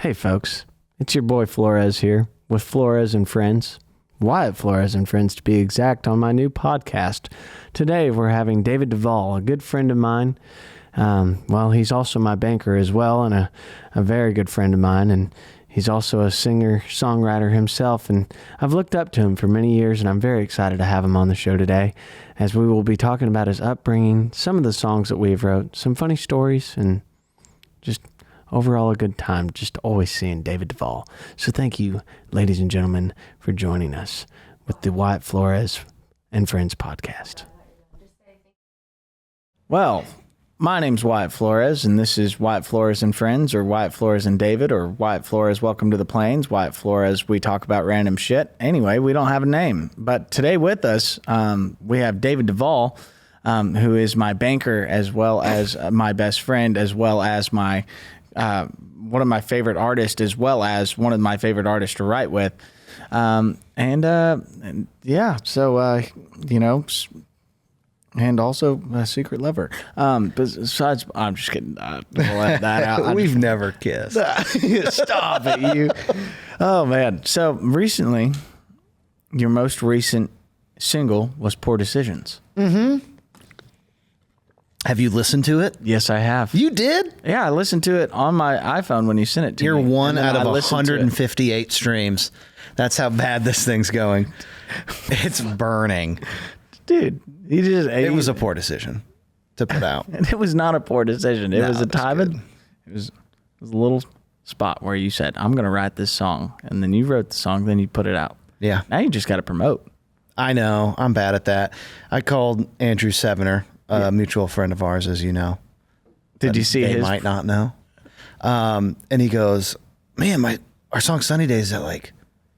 Hey folks, it's your boy Flores here with Flores and Friends, Wyatt Flores and Friends to be exact, on my new podcast. Today we're having David DeVaul, a good friend of mine. He's also my banker as well, and a very good friend of mine, and he's also a singer-songwriter himself, and I've looked up to him for many years, and I'm very excited to have him on the show today, as we will be talking about his upbringing, some of the songs that we've wrote, some funny stories, and just overall a good time, just always seeing David DeVaul. So thank you, ladies and gentlemen, for joining us with the Wyatt Flores and Friends podcast. Well, my name's Wyatt Flores, and this is Wyatt Flores and Friends, or Wyatt Flores and David, or Wyatt Flores, Welcome to the Plains. Wyatt Flores, we talk about random shit. Anyway, we don't have a name. But today with us, we have David DeVaul, who is my banker, as well as my best friend, as well as my one of my favorite artists, as well as one of my favorite artists to write with. And also a secret lover. Besides, I'm just kidding. We'll let that out. We've never kissed. Stop it, you. Oh, man. So recently, your most recent single was Poor Decisions. Mm-hmm. Have you listened to it? Yes, I have. You did? Yeah, I listened to it on my iPhone when you sent it to me. You're one out of 158 streams. That's how bad this thing's going. It's burning. Dude, it was a poor decision to put out. It was not a poor decision. It was a timing. It was a little spot where you said, I'm going to write this song. And then you wrote the song, then you put it out. Yeah. Now you just got to promote. I know. I'm bad at that. I called Andrew Sevener, a mutual friend of ours, as you know. Did you see his? They might not know. And he goes, man, our song Sunny Days is at like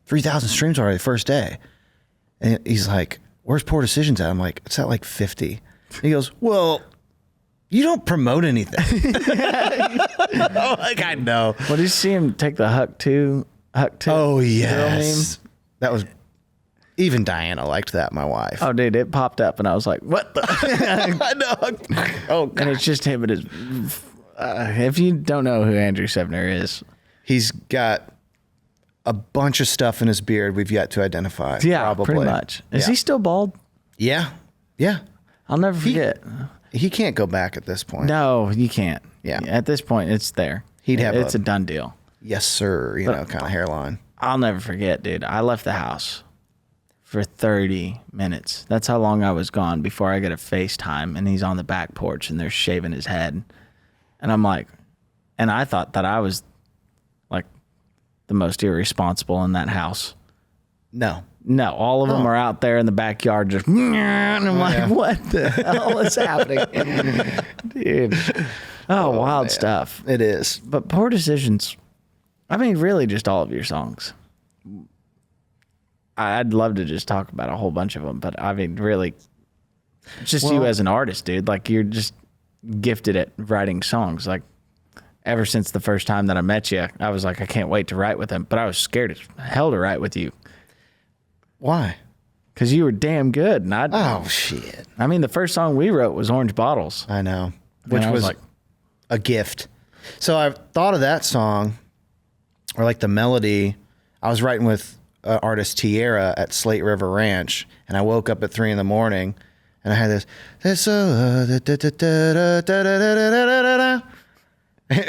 3,000 streams already the first day. And he's like, where's Poor Decisions at? I'm like, it's at like 50. He goes, well, you don't promote anything. Like, I know. Well, did you see him take the Huck 2? Oh, yes. That was... Even Diana liked that, my wife. Oh, dude, it popped up, and I was like, what the? I know. Oh, God. And it's just him and his... if you don't know who Andrew Sevener is... He's got a bunch of stuff in his beard we've yet to identify. Yeah, probably. Pretty much. Is he still bald? Yeah. Yeah. I'll never forget. He can't go back at this point. No, you can't. Yeah. At this point, it's there. It's a done deal. Yes, sir. Kind of hairline. I'll never forget, dude. I left the house for 30 minutes. That's how long I was gone before I got a FaceTime, and he's on the back porch and they're shaving his head. And I'm like, and I thought that I was like the most irresponsible in that house. No, all of them are out there in the backyard just, and I'm like, what the hell is happening? Dude. Wild stuff. It is. But Poor Decisions, I mean, really just all of your songs. I'd love to just talk about a whole bunch of them, but I mean, really, just you as an artist, dude. Like, you're just gifted at writing songs. Like, ever since the first time that I met you, I was like, I can't wait to write with him. But I was scared as hell to write with you. Why? Because you were damn good. And oh, shit. I mean, the first song we wrote was Orange Bottles. I know. Which was like a gift. So I thought of that song, or like the melody. I was writing with artist Tierra at Slate River Ranch, and I woke up at 3 a.m, and I had this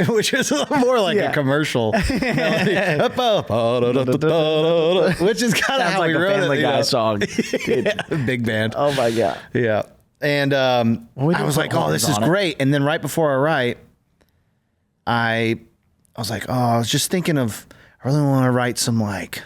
which is more like a commercial melody. Which is kind of how like we wrote Family it. Guy song. Big band. Oh my God. Yeah. And I was like, oh, this is great. And then right before I write, I was like, I was just thinking of, I really want to write some like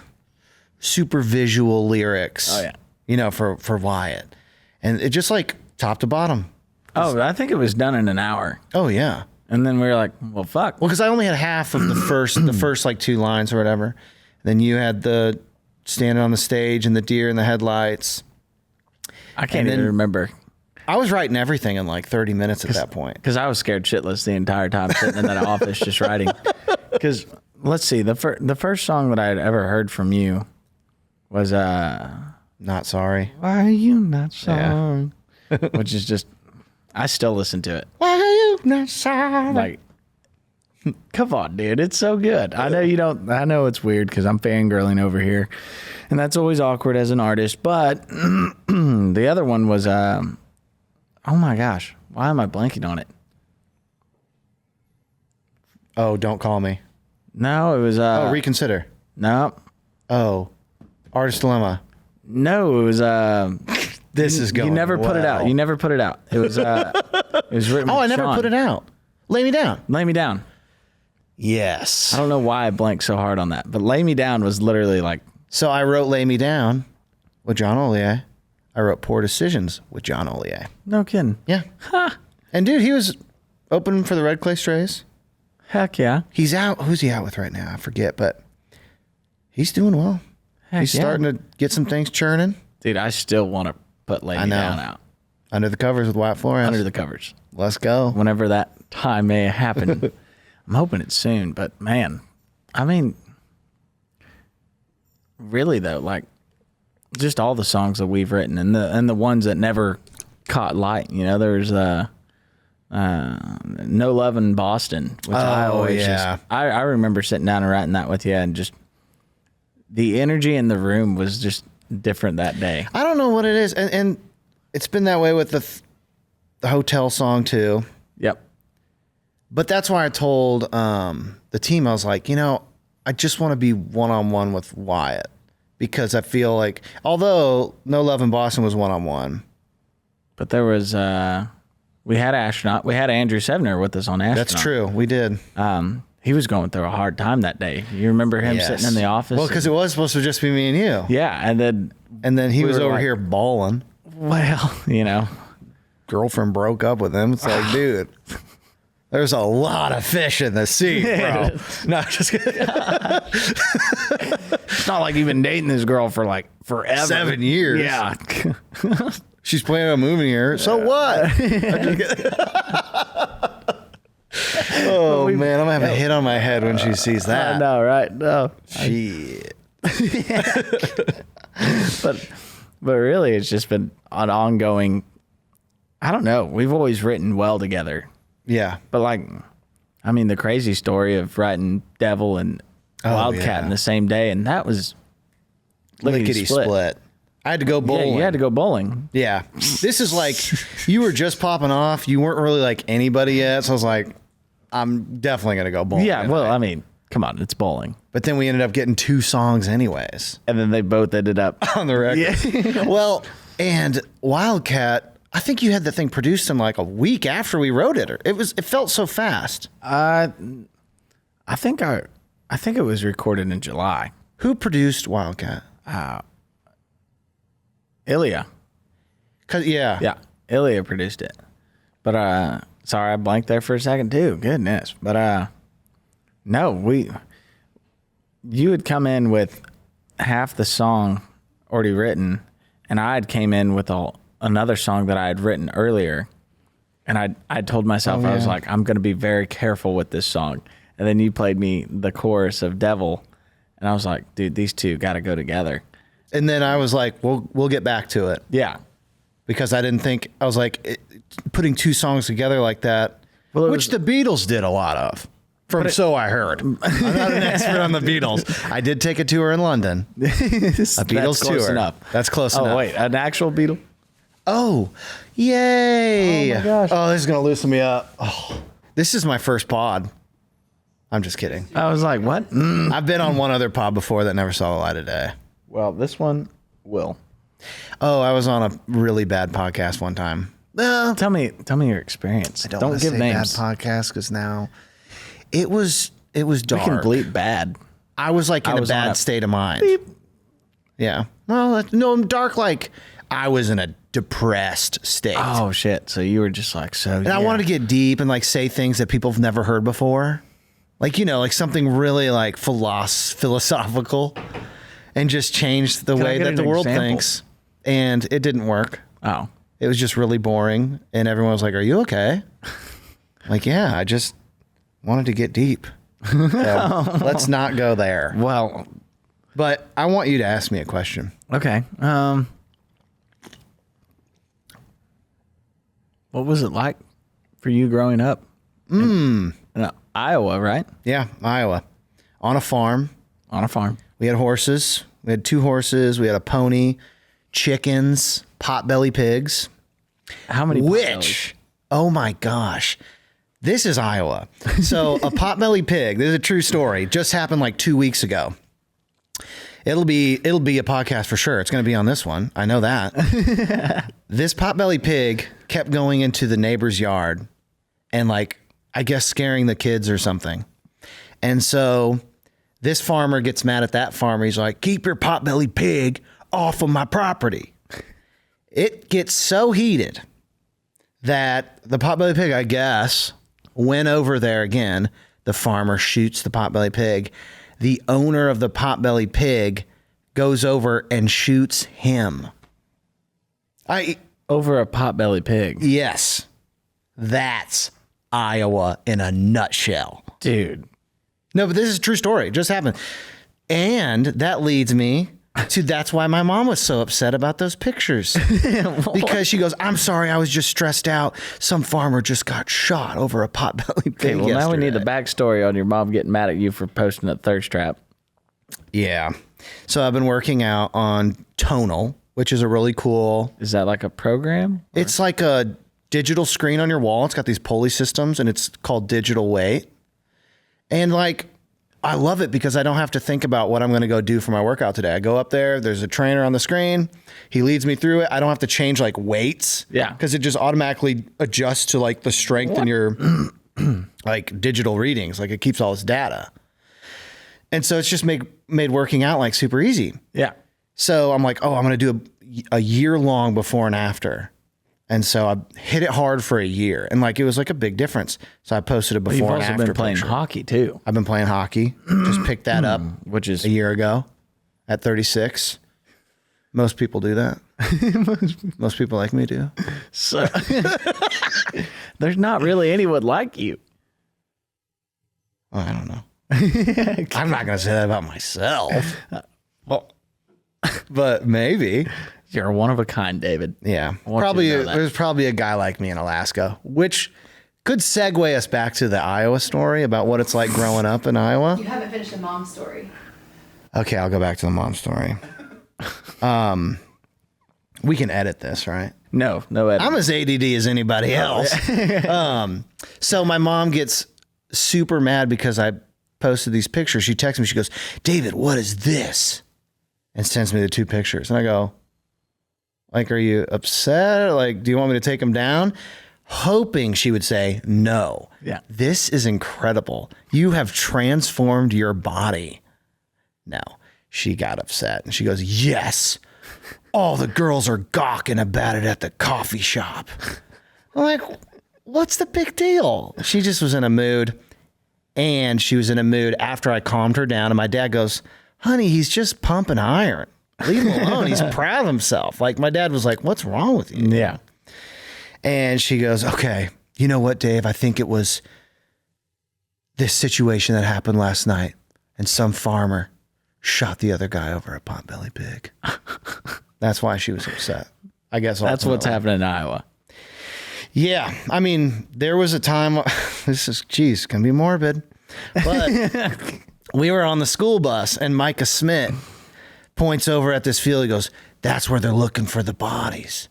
super visual lyrics. Oh yeah. For Wyatt. And it just like top to bottom. Oh, I think it was done in an hour. Oh yeah. And then we were like, well, fuck. Well, because I only had half of the first like 2 lines or whatever. Then you had the standing on the stage and the deer in the headlights. I can't even remember. I was writing everything in like 30 minutes at that point. Because I was scared shitless the entire time sitting in that office just writing. Because, let's see, the first song that I had ever heard from you was Not Sorry. Why Are You Not Sorry? Which is just, I still listen to it. Why are you not sorry? Like, Come on, dude. It's so good. I know you don't. I know it's weird because I'm fangirling over here. And that's always awkward as an artist. But the other one was, oh my gosh. Why am I blanking on it? Oh, Don't Call Me. No, it was. Reconsider. No. Oh, Artist Dilemma. No, it was. This is going You never put it out. You never put it out. It was. It was written. Oh, with I never Sean. put it out. Lay Me Down. Lay Me Down. Yes. I don't know why I blanked so hard on that, but Lay Me Down was literally like. So I wrote Lay Me Down with John Ollier. I wrote Poor Decisions with John Ollier. No kidding. Yeah. And dude, he was opening for the Red Clay Strays. Heck yeah. He's out. Who's he out with right now? I forget, but he's doing well. Heck He's yeah. starting to get some things churning. Dude, I still want to put Lay Me Down out. Under the Covers with Wyatt Flores. Under the covers. Let's go. Whenever that time may happen. I'm hoping it's soon, but man, I mean, really though, like just all the songs that we've written and the ones that never caught light, you know, there's No Love in Boston, which I always I remember sitting down and writing that with you, and just the energy in the room was just different that day. I don't know what it is, and it's been that way with the hotel song too. Yep. But that's why I told the team, I was like, you know, I just want to be one-on-one with Wyatt, because I feel like, although No Love in Boston was one-on-one, but there was we had Astronaut, we had Andrew Sevner with us on Astronaut. That's true, we did. He was going through a hard time that day. You remember him sitting in the office? Well, because it was supposed to just be me and you. Yeah, and then he was over like, here bawling. Well, you know, girlfriend broke up with him. It's like, dude, there's a lot of fish in the sea, bro. No, just kidding. It's not like you've been dating this girl for like forever. 7 years. Yeah. She's planning on moving here. So what? Oh, man, I'm going to have a hit on my head when she sees that. I know, right? No. Shit. But really, it's just been an ongoing, I don't know. We've always written well together. Yeah. But like, I mean, the crazy story of writing Devil and Wildcat in the same day, and that was lickety split. I had to go bowling. Yeah, you had to go bowling. Yeah. This is like, you were just popping off. You weren't really like anybody yet. So I was like, I'm definitely going to go bowling. Yeah, tonight. well, I mean, come on, it's bowling. But then we ended up getting 2 songs anyways. And then they both ended up on the record. Yeah. Well, and Wildcat, I think you had the thing produced in like a week after we wrote it. It felt so fast. I think it was recorded in July. Who produced Wildcat? Ilya. Yeah. Ilya produced it. But sorry, I blanked there for a second too. Goodness. But no, you had come in with half the song already written, and I had came in with another song that I had written earlier. And I told myself, I was like, I'm going to be very careful with this song. And then you played me the chorus of Devil, and I was like, dude, these two got to go together. And then I was like, we'll get back to it. Yeah. Because I didn't think, I was like, putting 2 songs together like that, which the Beatles did a lot of. So I heard. I'm not an expert on the Beatles. I did take a tour in London. A Beatles tour. Close enough. That's close enough. Oh, wait, an actual Beatle? Oh, yay. Oh, my gosh. Oh, this is going to loosen me up. Oh, this is my first pod. I'm just kidding. I was like, what? I've been on one other pod before that never saw the light of day. Well, this one will. Oh, I was on a really bad podcast one time. Tell me your experience. I don't Don't want to give say names. bad podcast because now it was dark. We can bleep bad. I was like in a bad state of mind. Beep. Yeah. Well, no, dark like I was in a depressed state. Oh shit! So you were just like so. And I wanted to get deep and like say things that people have never heard before, like like something really like philosophical, and just change the way that the world thinks. And it didn't work. Oh. It was just really boring, and everyone was like, "Are you okay?" Like, yeah, I just wanted to get deep. So let's not go there. Well, but I want you to ask me a question. Okay. What was it like for you growing up? No, Iowa, right? Yeah, Iowa. On a farm. On a farm. We had horses. We had 2 horses. We had a pony, chickens, potbelly pigs. How many? Which, oh my gosh, this is Iowa. So a potbelly pig, this is a true story, just happened like 2 weeks ago. It'll be a podcast for sure. It's going to be on this one. I know that. This potbelly pig kept going into the neighbor's yard and like, I guess scaring the kids or something. And so this farmer gets mad at that farmer. He's like, keep your potbelly pig off of my property. It gets so heated that the potbelly pig, I guess, went over there again. The farmer shoots the potbelly pig. The owner of the potbelly pig goes over and shoots him. Over a potbelly pig. Yes. That's Iowa in a nutshell. Dude. No, but this is a true story. It just happened. And that leads me to that's why my mom was so upset about those pictures. Because she goes, I'm sorry, I was just stressed out. Some farmer just got shot over a potbelly pig. Okay, well, now we need the backstory on your mom getting mad at you for posting a thirst trap. Yeah. So I've been working out on Tonal, which is a really cool. Is that like a program? It's like a digital screen on your wall. It's got these pulley systems and it's called Digital Weight. And like, I love it because I don't have to think about what I'm going to go do for my workout today. I go up there, there's a trainer on the screen. He leads me through it. I don't have to change like weights. Yeah. Because it just automatically adjusts to like the strength in your like digital readings. Like it keeps all this data. And so it's just made working out like super easy. Yeah. So I'm like, oh, I'm going to do a year long before and after. And so I hit it hard for a year, and like it was like a big difference. So I posted a before and after. You've also been playing hockey too. I've been playing hockey. Just picked that up, which is a year ago, at 36. Most people do that. Most people like me do. So there's not really anyone like you. Well, I don't know. I'm not going to say that about myself. Well, but maybe. You're one of a kind, David. Yeah. Probably there's probably a guy like me in Alaska, which could segue us back to the Iowa story about what it's like growing up in Iowa. You haven't finished the mom story. Okay, I'll go back to the mom story. We can edit this, right? No edit. I'm as ADD as anybody else. So my mom gets super mad because I posted these pictures. She texts me, she goes, David, what is this? And sends me the 2 pictures. And I go, like, are you upset? Like, do you want me to take them down? Hoping she would say, no. Yeah. This is incredible. You have transformed your body. No. She got upset. And she goes, yes. All the girls are gawking about it at the coffee shop. I'm like, what's the big deal? She just was in a mood. And she was in a mood after I calmed her down. And my dad goes, honey, he's just pumping iron. Leave him alone. He's proud of himself. Like my dad was like, what's wrong with you? Yeah. And she goes, okay, you know what, Dave? I think it was this situation that happened last night. And some farmer shot the other guy over a potbelly pig. That's why she was upset. I guess that's what's happening in Iowa. Yeah. I mean, there was a time, this is, geez, can be morbid. But we were on the school bus and Micah Smith points over at this field. He goes, that's where they're looking for the bodies.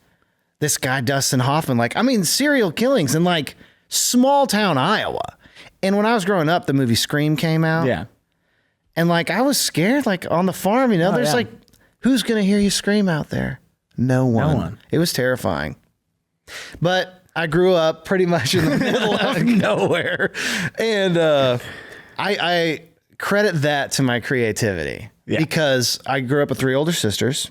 This guy, Dustin Hoffman, like, I mean, serial killings in like small town Iowa. And when I was growing up, the movie Scream came out. Yeah. And like, I was scared, like on the farm, you know, there's like, who's going to hear you scream out there? No one. It was terrifying. But I grew up pretty much in the middle of nowhere. And I credit that to my creativity. Yeah. Because I grew up with 3 older sisters.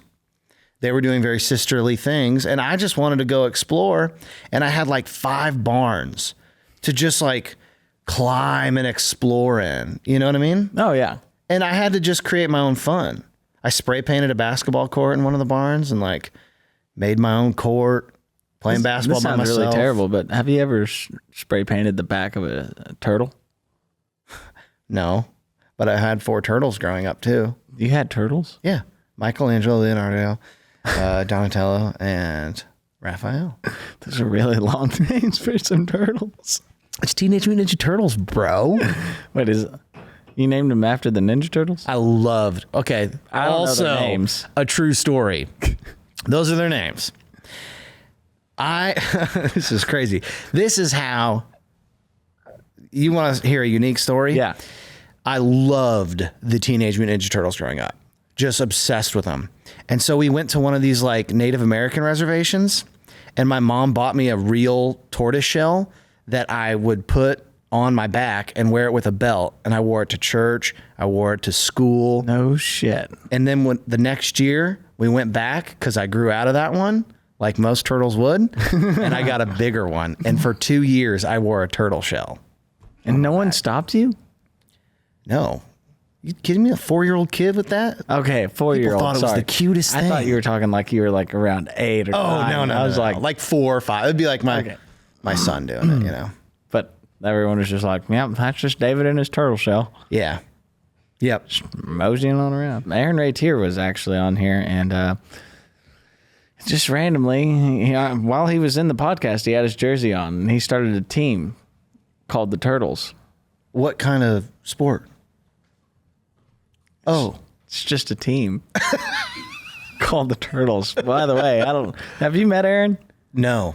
They were doing very sisterly things. And I just wanted to go explore. And I had like 5 barns to just like climb and explore in. You know what I mean? Oh, yeah. And I had to just create my own fun. I spray painted a basketball court in one of the barns and like made my own court, playing basketball by myself. This sounds really terrible, but have you ever spray painted the back of a turtle? No, but I had 4 turtles growing up too. You had turtles? Yeah. Michelangelo, Leonardo, Donatello, and Raphael. Those are really long names for some turtles. It's Teenage Mutant Ninja Turtles, bro. Wait, you named them after the Ninja Turtles? I loved. Okay. I don't know their Also, names. a true story. Those are their names. This is crazy. This is how you want to hear a unique story? Yeah. I loved the Teenage Mutant Ninja Turtles growing up. Just obsessed with them. And so we went to one of these like Native American reservations, and my mom bought me a real tortoise shell that I would put on my back and wear it with a belt. And I wore it to church. I wore it to school. No shit. And then when the next year we went back, because I grew out of that one, like most turtles would, and I got a bigger one. And for 2 years, I wore a turtle shell. And no one stopped you? No. You kidding me? A 4-year-old kid with that? Okay, 4-year-old. People thought it was the cutest thing. I thought you were talking like you were like around 8 or 9. No. I was like 4 or 5. It'd be like my son doing it, you know? But everyone was just like, yeah, that's just David in his turtle shell. Yeah. Yep. Moseying on around. Aaron Ratier was actually on here, and just randomly, while he was in the podcast, he had his jersey on, and he started a team called the Turtles. What kind of sport? Oh. It's just a team called the Turtles. By the way, have you met Aaron? No.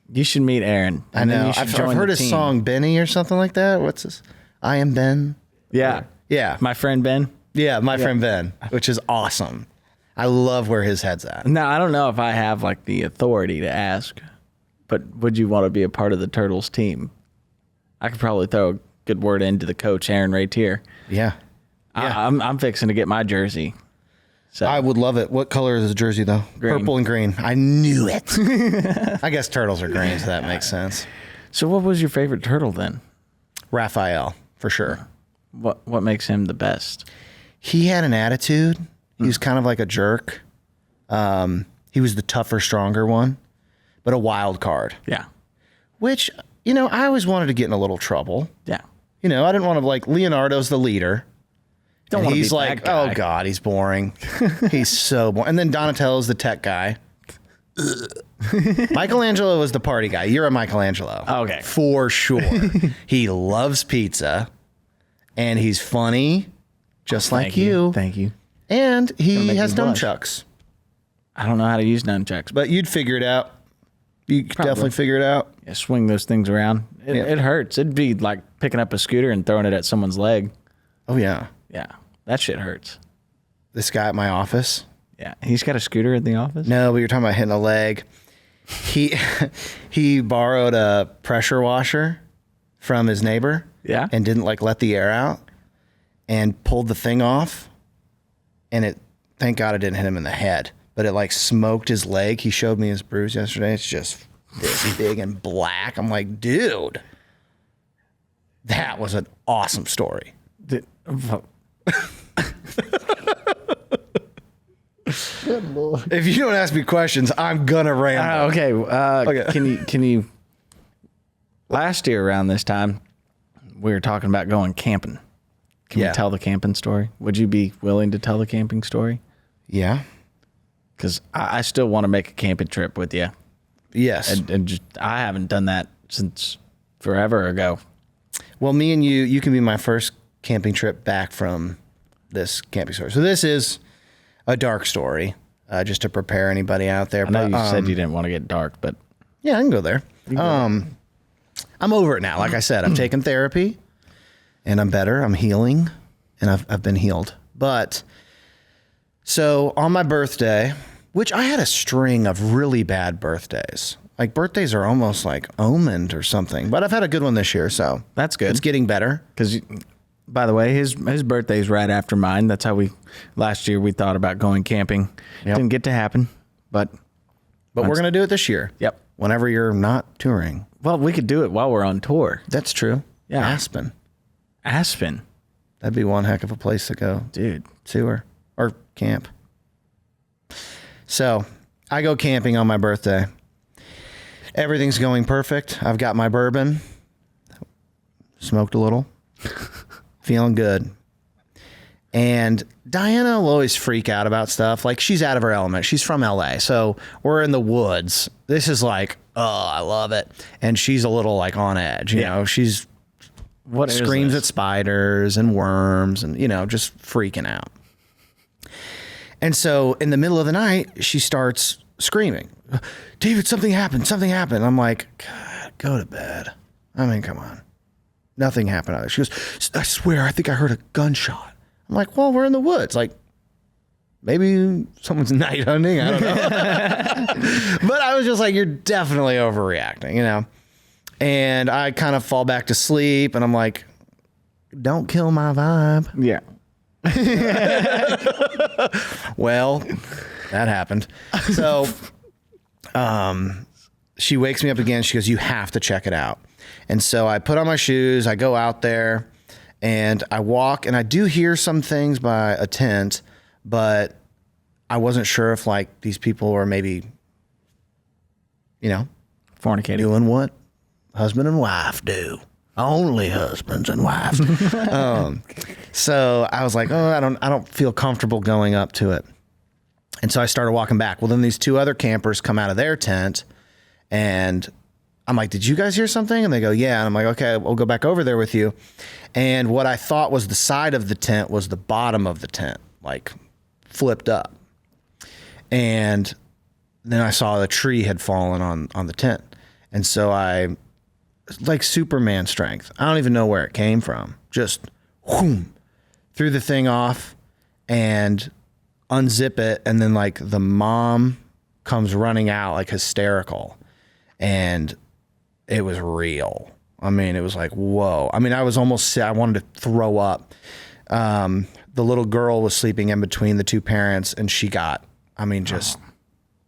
You should meet Aaron. I know. I've heard his song Benny or something like that. What's this? I Am Ben. Yeah. Yeah. My friend Ben. Yeah, my friend Ben, which is awesome. I love where his head's at. Now, I don't know if I have like the authority to ask, but would you want to be a part of the Turtles team? I could probably throw a good word into the coach, Aaron Ratier. Yeah. I'm fixing to get my jersey. So I would love it. What color is the jersey, though? Green. Purple and green. I knew it. I guess turtles are green, so that makes sense. So what was your favorite turtle then? Raphael, for sure. What makes him the best? He had an attitude. He was kind of like a jerk. He was the tougher, stronger one, but a wild card. Yeah. Which, I always wanted to get in a little trouble. Yeah. I didn't want to, like, Leonardo's the leader. Don't want to be he's like, that guy. oh, God, he's boring. He's so boring. And then Donatello's the tech guy. Michelangelo was the party guy. You're a Michelangelo. Okay. For sure. He loves pizza, and he's funny, just like you. Thank you. And he make has me blush. nunchucks. I don't know how to use nunchucks, But you'd figure it out. You could definitely figure it out. yeah, swing those things around. It hurts. It'd be like picking up a scooter and throwing it at someone's leg. Oh, yeah. Yeah, that shit hurts. This guy at my office. Yeah, he's got a scooter at the office? No, but you're talking about hitting a leg. He borrowed a pressure washer from his neighbor. Yeah. And didn't let the air out and pulled the thing off. And thank God it didn't hit him in the head, but it smoked his leg. He showed me his bruise yesterday. It's just this big and black. I'm like, dude, that was an awesome story. If you don't ask me questions, I'm gonna ramble. Okay. Can you? Last year around this time, we were talking about going camping. Can we tell the camping story? Would you be willing to tell the camping story? Yeah. Because I still want to make a camping trip with you. Yes. And I haven't done that since forever ago. Well, me and you can be my first camping trip back from this camping story. So this is a dark story, just to prepare anybody out there. I know you said you didn't want to get dark, but yeah, I can go there. I'm over it now. Like I said, I've taken therapy, and I'm better. I'm healing, and I've been healed. But so on my birthday, which I had a string of really bad birthdays. Like birthdays are almost like omened or something. But I've had a good one this year, so that's good. It's getting better. Because, by the way, his birthday's right after mine. That's how last year we thought about going camping. Yep. Didn't get to happen, but we're going to do it this year. Yep. Whenever you're not touring. Well, we could do it while we're on tour. That's true. Yeah. Aspen. That'd be one heck of a place to go. Dude. Tour or camp. So I go camping on my birthday. Everything's going perfect. I've got my bourbon. Smoked a little. Feeling good. And Diana will always freak out about stuff. Like, she's out of her element. She's from LA. So we're in the woods. This is like oh, I love it. And she's a little like on edge, you know, she's screams at spiders and worms and, you know, just freaking out. And so in the middle of the night, she starts screaming, David, something happened. Something happened. I'm like, God, go to bed. I mean, come on. Nothing happened. She goes, I swear, I think I heard a gunshot. I'm like, well, we're in the woods. Like, maybe someone's night hunting. I don't know. But I was just like, you're definitely overreacting, you know? And I kind of fall back to sleep and I'm like, don't kill my vibe. Yeah. Well, that happened. So, she wakes me up again. She goes, you have to check it out. And so I put on my shoes, I go out there and I walk and I do hear some things by a tent, but I wasn't sure if like these people were maybe, you know, fornicating, doing what husband and wife do. Only husbands and wives. So I was like, oh, I don't feel comfortable going up to it. And so I started walking back. Well, then these two other campers come out of their tent and I'm like, did you guys hear something? And they go, yeah. And I'm like, okay, we'll go back over there with you. And what I thought was the side of the tent was the bottom of the tent, like flipped up. And then I saw the tree had fallen on the tent. And so I, like Superman strength, I don't even know where it came from. Just whoom, threw the thing off and unzip it. And then like the mom comes running out like hysterical. And it was real. I mean, it was like, whoa. I mean, I was almost, I wanted to throw up. The little girl was sleeping in between the two parents and she got, I mean, just,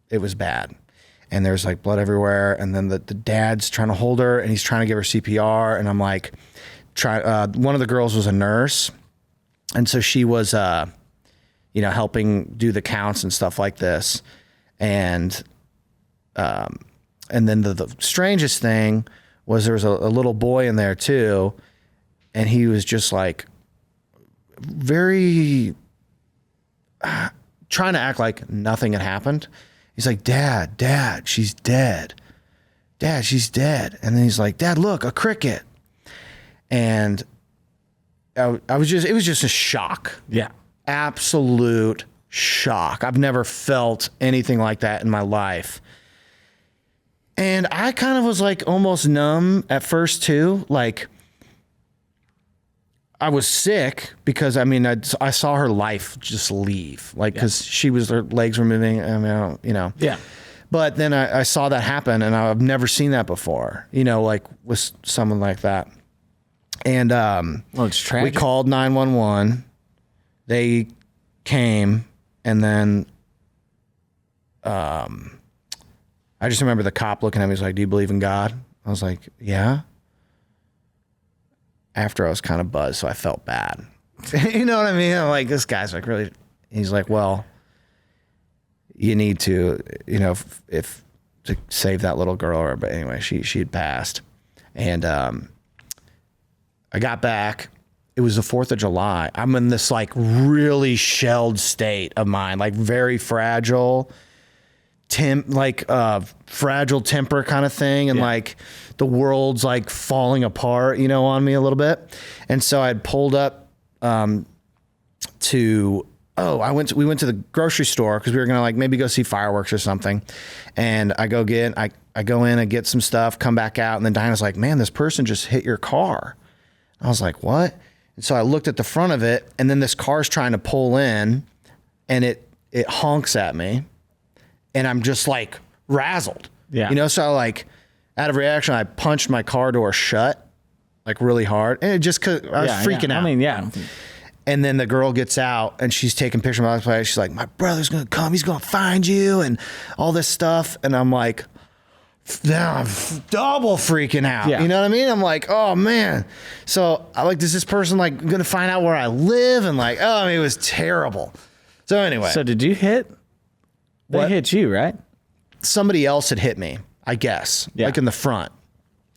it was bad. And there's like blood everywhere. And then the dad's trying to hold her and he's trying to give her CPR. And I'm like, one of the girls was a nurse. And so she was, you know, helping do the counts and stuff like this. And then the strangest thing was there was a little boy in there too. And he was just like very trying to act like nothing had happened. He's like, Dad, she's dead. Dad, she's dead. And then he's like, Dad, look, a cricket. And it was just a shock. Yeah. Absolute shock. I've never felt anything like that in my life. And I kind of was like almost numb at first too. Like I was sick because I mean, I saw her life just leave, like, cause her legs were moving. I mean, I don't, you know. Yeah. But then I saw that happen and I've never seen that before, you know, like with someone like that. And, well, it's tragic. We called 911. They came and then, I just remember the cop looking at me. He's like, do you believe in God? I was like, yeah. After I was kind of buzzed, so I felt bad. You know what I mean? I'm like, this guy's like really, he's like, well, you need to, you know, if to save that little girl. But anyway, she had passed. And I got back. It was the 4th of July. I'm in this like really shelled state of mind, like very fragile. Fragile temper kind of thing. And like the world's like falling apart, you know, on me a little bit. And so I'd pulled up, we went to the grocery store cause we were going to like maybe go see fireworks or something. And I go in and get some stuff, come back out. And then Dinah's like, man, this person just hit your car. I was like, what? And so I looked at the front of it and then this car's trying to pull in and it honks at me. And I'm just like razzled, you know? So like out of reaction, I punched my car door shut like really hard. And it just, cause I was freaking out. I mean, yeah. And then the girl gets out and she's taking pictures of my place. She's like, my brother's going to come. He's going to find you and all this stuff. And I'm like, now I'm double freaking out. Yeah. You know what I mean? I'm like, oh man. So I like, is this person like going to find out where I live? And like, oh, I mean, it was terrible. So anyway. So did you hit? They hit you, right? Somebody else had hit me, I guess, like in the front.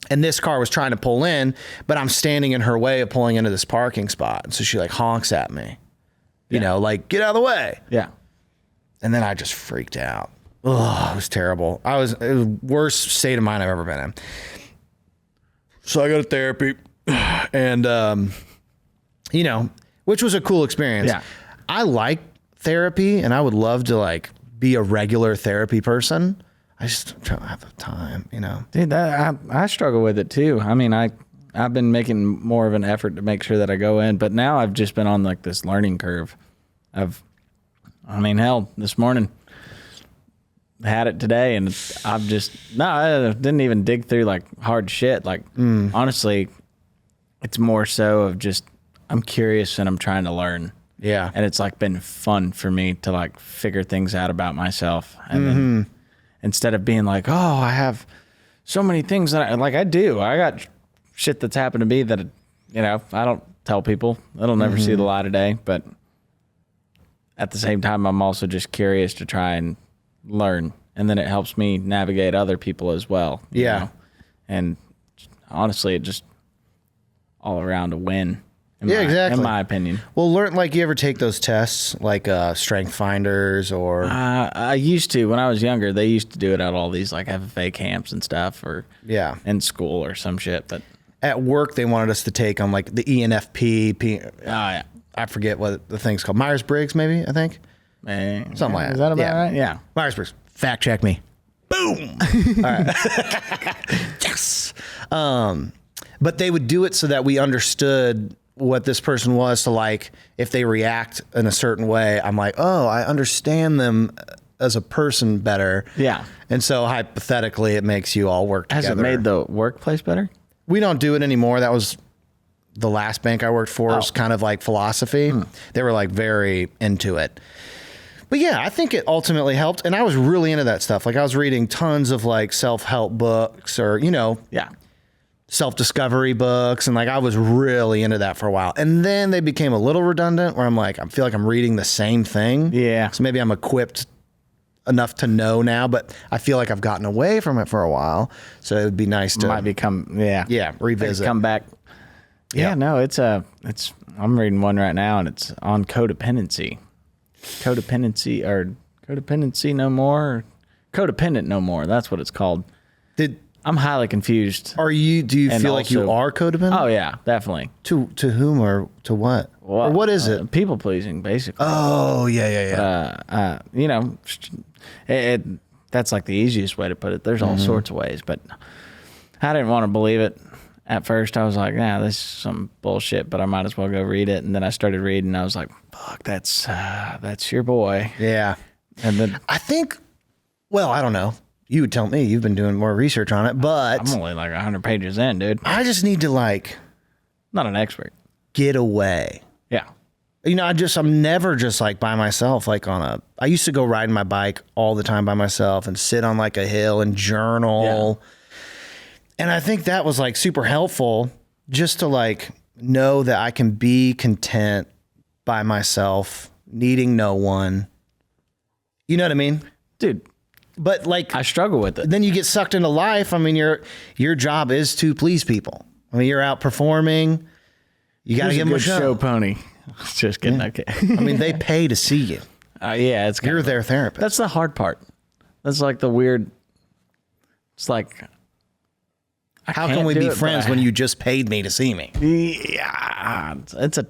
And this car was trying to pull in, but I'm standing in her way of pulling into this parking spot. And so she like honks at me, you know, like get out of the way. Yeah. And then I just freaked out. it was terrible. It was the worst state of mind I've ever been in. So I go to therapy and, which was a cool experience. Yeah. I like therapy and I would love to like be a regular therapy person. I just don't have the time, Dude, I struggle with it too. I mean, I've been making more of an effort to make sure that I go in, but now I've just been on like this learning curve hell, this morning had it today and I didn't even dig through like hard shit. Like honestly, it's more so of just, I'm curious and I'm trying to learn. Yeah. And it's like been fun for me to like figure things out about myself. And then instead of being like, oh, I have so many things that I do. I got shit that's happened to me that, I don't tell people. It'll never see the light of day. But at the same time, I'm also just curious to try and learn. And then it helps me navigate other people as well. you know? And honestly, it just all around a win. Exactly. In my opinion. Well, you ever take those tests like Strength Finders or? I used to when I was younger. They used to do it at all these like FFA camps and stuff, or in school or some shit. But at work, they wanted us to take on like the ENFP. yeah, I forget what the thing's called. Myers-Briggs, maybe, I think. Something like that. Is that about right? Yeah. Myers-Briggs. Fact check me. Boom. All right. Yes. But they would do it so that we understood what this person was. So like, if they react in a certain way, I'm like, oh, I understand them as a person better. Yeah. And so hypothetically, it makes you all work together. Has it made the workplace better? We don't do it anymore. That was the last bank I worked for. Is kind of like philosophy. They were like very into it. But yeah, I think it ultimately helped. And I was really into that stuff. Like I was reading tons of like self-help books or, self-discovery books. And like I was really into that for a while. And then they became a little redundant where I'm like, I feel like I'm reading the same thing. Yeah. So maybe I'm equipped enough to know now, but I feel like I've gotten away from it for a while. So it would be nice to revisit. Come back. Yeah, no, I'm reading one right now and it's on codependency. Codependency no more. Or codependent no more. That's what it's called. I'm highly confused. Do you feel like you are codependent? Oh yeah, definitely. To whom or to what? Well, or what is it? People pleasing, basically. Oh yeah. That's like the easiest way to put it. There's all sorts of ways, but I didn't want to believe it. At first, I was like, nah, this is some bullshit, but I might as well go read it. And then I started reading, and I was like, fuck, that's your boy. Yeah. And then I think, I don't know. You would tell me. You've been doing more research on it, but I'm only like 100 pages in, dude. I just need to not an expert. Get away. Yeah. I'm never just like by myself, I used to go riding my bike all the time by myself and sit on like a hill and journal. Yeah. And I think that was like super helpful just to like know that I can be content by myself, needing no one. You know what I mean? Dude. But like I struggle with it. Then you get sucked into life. I mean, your job is to please people. I mean, you're out performing. You got to give them a show pony. Just kidding. Okay. I mean, they pay to see you. Yeah, you're their therapist. That's the hard part. That's like the weird. It's like, how can we be friends when you just paid me to see me? Yeah, it's a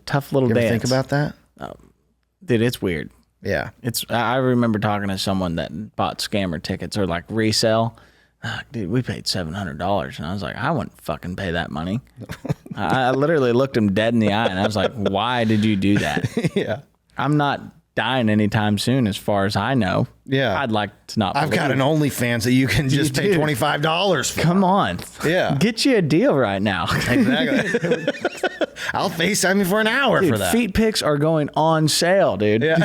tough little dance. Ever think about that? Dude, it's weird. Yeah. I remember talking to someone that bought scammer tickets or like resell. Dude, we paid $700. And I was like, I wouldn't fucking pay that money. I literally looked him dead in the eye and I was like, why did you do that? Yeah. I'm not dying anytime soon as far as I know. Yeah. I'd like to not. I've got an OnlyFans that you can just pay $25 for. Come on. Yeah. Get you a deal right now. Exactly. I'll FaceTime you for an hour for that. Feet pics are going on sale, dude. Yeah.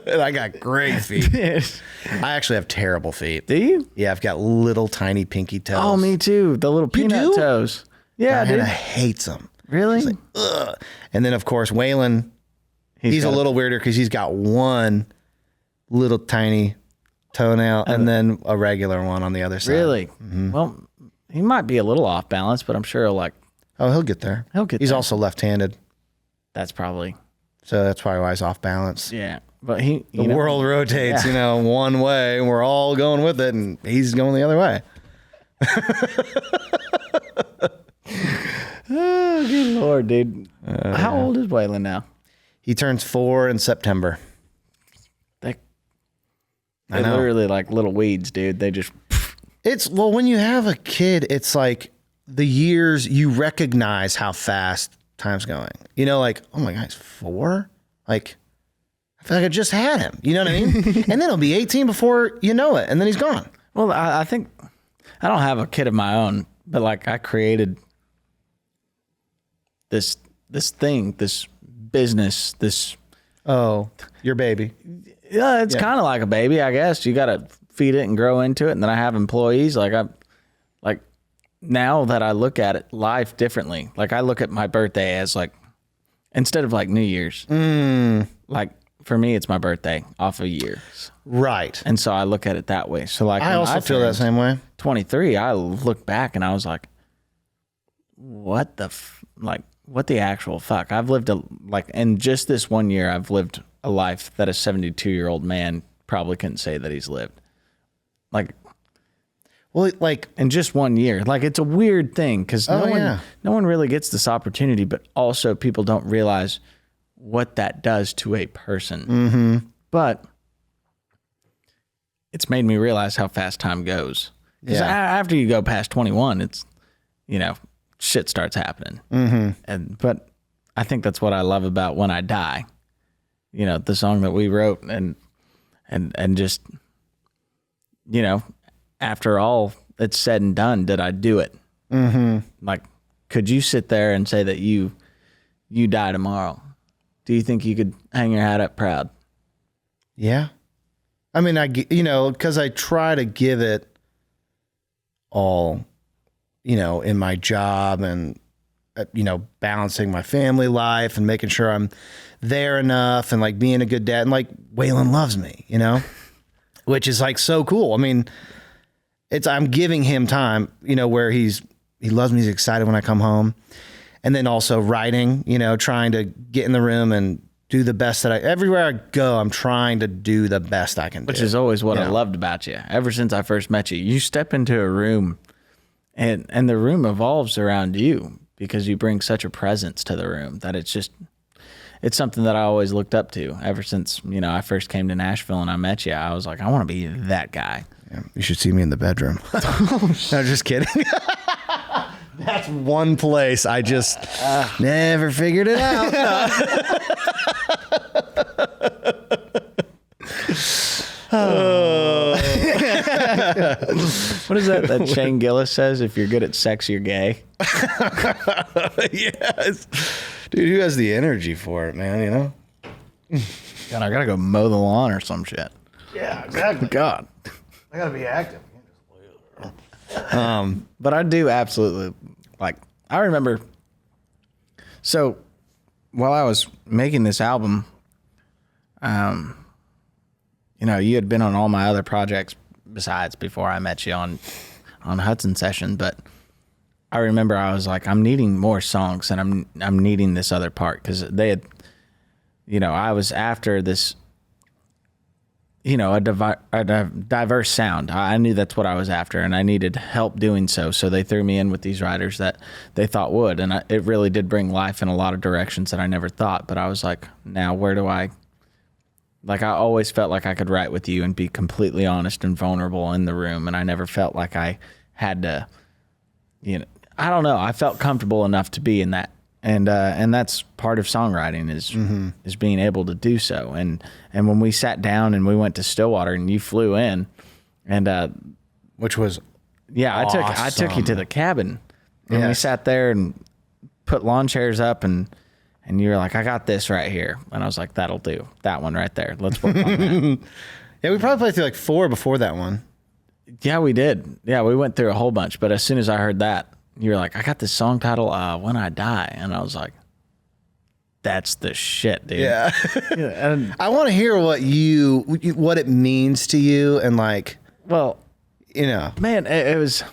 I got great feet. I actually have terrible feet. Do you? Yeah, I've got little tiny pinky toes. Oh, me too. The little peanut toes. Yeah, Diana dude. hates them. Really? She's like, ugh. And then, of course, Waylon, he's a little weirder because he's got one little tiny toenail and then a regular one on the other side. Really? Mm-hmm. Well, he might be a little off balance, but I'm sure he'll get there. He's also left-handed. That's probably. So that's probably why he's off balance. Yeah. But the world rotates, one way, and we're all going with it, and he's going the other way. Oh, good Lord, dude. How old is Waylon now? He turns 4 in September. They're I know. literally like little weeds, dude. They just... Well, when you have a kid, it's like the years, you recognize how fast time's going. Like, oh my God, he's 4? Like, I feel like I just had him. You know what I mean? And then he'll be 18 before you know it, and then he's gone. Well, I think I don't have a kid of my own, but like I created this thing, this business, this... Oh, your baby. Yeah, it's kind of like a baby, I guess. You got to feed it and grow into it. And then I have employees. Like now that I look at it, life differently. Like I look at my birthday as like, instead of like New Year's, like for me, it's my birthday off of years. Right. And so I look at it that way. So like, I also feel that same way. 23, I look back and I was like, what the actual fuck? I've lived in just this 1 year, I've lived a life that a 72-year-old man probably couldn't say that he's lived. In just 1 year. Like, it's a weird thing because no one really gets this opportunity, but also people don't realize what that does to a person. Mm-hmm. But it's made me realize how fast time goes. Because after you go past 21, it's, shit starts happening. Mm-hmm. But I think that's what I love about When I Die. The song that we wrote and just, after all it's said and done, did I do it? Mm-hmm. Like, could you sit there and say that you die tomorrow? Do you think you could hang your hat up proud? Yeah. I mean, because I try to give it all, in my job and, balancing my family life and making sure I'm there enough and like being a good dad. And like Waylon loves me, which is like so cool. I mean, I'm giving him time, where he loves me. He's excited when I come home. And then also writing, trying to get in the room and do the best everywhere I go, I'm trying to do the best I can do. Which is always what I loved about you. Ever since I first met you, you step into a room and the room evolves around you because you bring such a presence to the room that it's something that I always looked up to ever since, I first came to Nashville and I met you. I was like, I want to be that guy. Yeah, you should see me in the bedroom. No, just kidding. That's one place I just never figured it out. What is that Shane Gillis says? If you're good at sex, you're gay. Yes. Dude, who has the energy for it, man, God, I gotta go mow the lawn or some shit. Yeah, exactly. God. I gotta be active. But I do absolutely, I remember, so while I was making this album, you had been on all my other projects besides before I met you on Hudson Session, but I remember I was like, I'm needing more songs and I'm needing this other part because they had, I was after this, a diverse sound. I knew that's what I was after, and I needed help doing so. So they threw me in with these writers that they thought would, and it really did bring life in a lot of directions that I never thought. But I was like, now where do I? Like, I always felt like I could write with you and be completely honest and vulnerable in the room, and I never felt like I had to. I don't know. I felt comfortable enough to be in that. And that's part of songwriting is being able to do so. And when we sat down and we went to Stillwater and you flew in, and which was awesome. I took you to the cabin and we sat there and put lawn chairs up and you were like, I got this right here, and I was like, that'll do, that one right there. Let's work on that. Yeah, we probably played through like 4 before that one. Yeah, we did. Yeah, we went through a whole bunch. But as soon as I heard that, you were like, I got this song title, When I Die. And I was like, that's the shit, dude. Yeah. And I want to hear what it means to you. And like, well, man, it was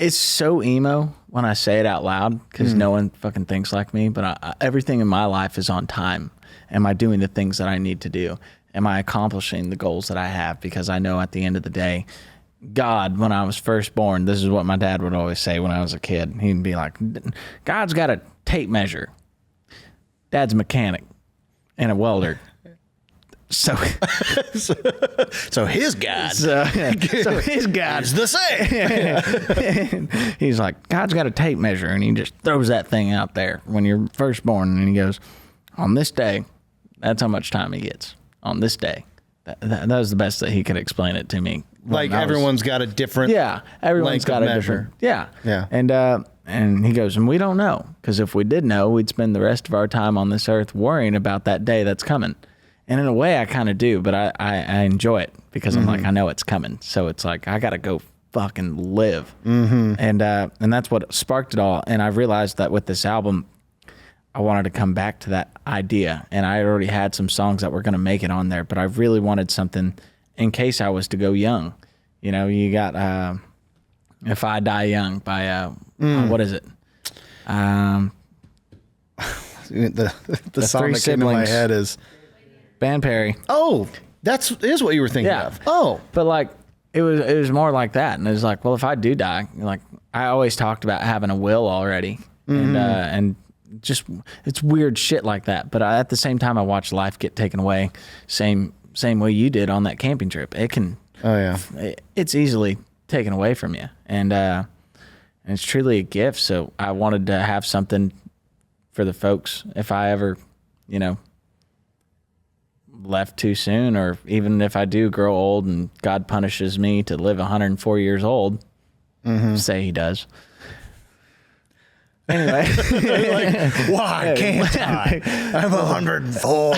It's so emo when I say it out loud because no one fucking thinks like me. But everything in my life is on time. Am I doing the things that I need to do? Am I accomplishing the goals that I have? Because I know at the end of the day, God, when I was first born, this is what my dad would always say when I was a kid. He'd be like, God's got a tape measure. Dad's a mechanic and a welder. So his God. So his God's the same. He's like, God's got a tape measure, and he just throws that thing out there when you're first born, and he goes, on this day, that's how much time he gets. On this day. That was the best that he could explain it to me. Like everyone's got a different everyone's got a measure. different and he goes, and we don't know, because if we did know, we'd spend the rest of our time on this earth worrying about that day that's coming. And in a way, I kind of do, but I enjoy it because I'm like, I know it's coming. So it's like, I got to go fucking live. And that's what sparked it all. And I realized that with this album, I wanted to come back to that idea. And I already had some songs that were going to make it on there, but I really wanted something in case I was to go young. You know, you got If I Die Young by, what is it? The song Three that came to my Siblings. head is... Ban Perry. Oh, is what you were thinking of. Oh. But like it was more like that. And it was like, well, if I do die, like I always talked about having a will already. And just it's weird shit like that. But at the same time I watched life get taken away same way you did on that camping trip. It can it's easily taken away from you. And it's truly a gift. So I wanted to have something for the folks if I ever, left too soon, or even if I do grow old and God punishes me to live 104 years old, say he does. Anyway, like, why can't I? I'm 104.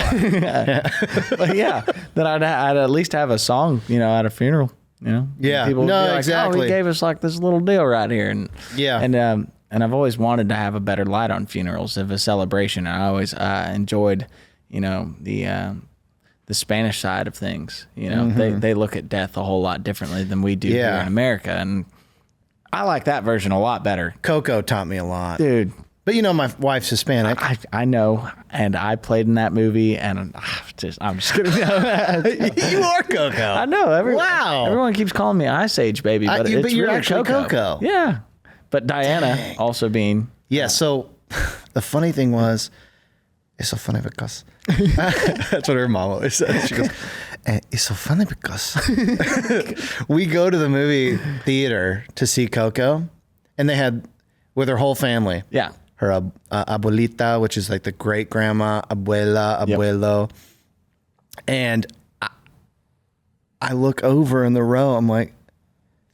But yeah, then I'd at least have a song, at a funeral. Yeah, people would be like, exactly. Oh, he gave us like this little deal right here, and yeah, and I've always wanted to have a better light on funerals of a celebration. I always enjoyed, the Spanish side of things. They look at death a whole lot differently than we do here in America, and I like that version a lot better. Coco taught me a lot, dude. But my wife's Hispanic. I know, and I played in that movie, and I'm just kidding. You are Coco. I know. Everyone keeps calling me Ice Age baby, but you're really actually Coco. Yeah, but Diana also being So the funny thing was, it's so funny because that's what her mom always says. She goes, it's so funny because we go to the movie theater to see Coco, and they had with her whole family. Yeah. Her abuelita, which is like the great grandma, abuela, abuelo. Yep. And I look over in the row, I'm like,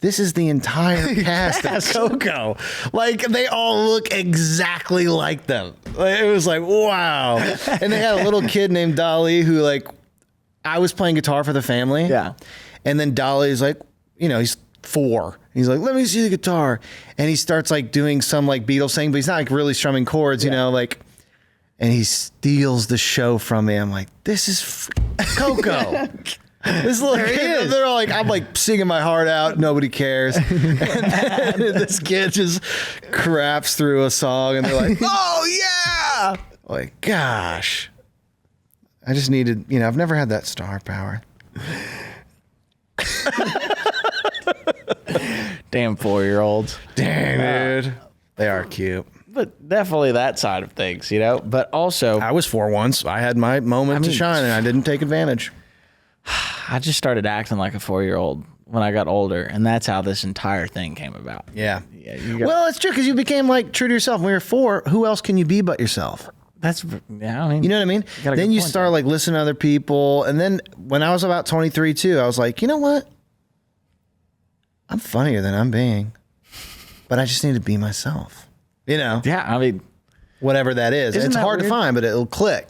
this is the entire cast of Coco. Like, they all look exactly like them. Like, it was like, wow. And they had a little kid named Dolly who, like, I was playing guitar for the family. Yeah. And then Dolly's like, he's 4. He's like, let me see the guitar. And he starts, like, doing some, like, Beatles thing, but he's not, like, really strumming chords, and he steals the show from me. I'm like, this is Coco. This little kid, they're all like, I'm like singing my heart out. Nobody cares. And then this kid just craps through a song, and they're like, oh yeah. Like, gosh, I just needed, I've never had that star power. Damn 4-year-olds. Damn, dude. They are cute. But definitely that side of things, But also, I was 4 once. I had my moment to shine, and I didn't take advantage. I just started acting like a 4-year-old when I got older, and that's how this entire thing came about. Yeah. Well, it's true, because you became like true to yourself. When you were 4, who else can you be but yourself? You know what I mean? Then you start like listening to other people, and then when I was about 23 too, I was like, you know what? I'm funnier than I'm being, but I just need to be myself. Yeah, I mean, whatever that is. It's hard to find, but it'll click.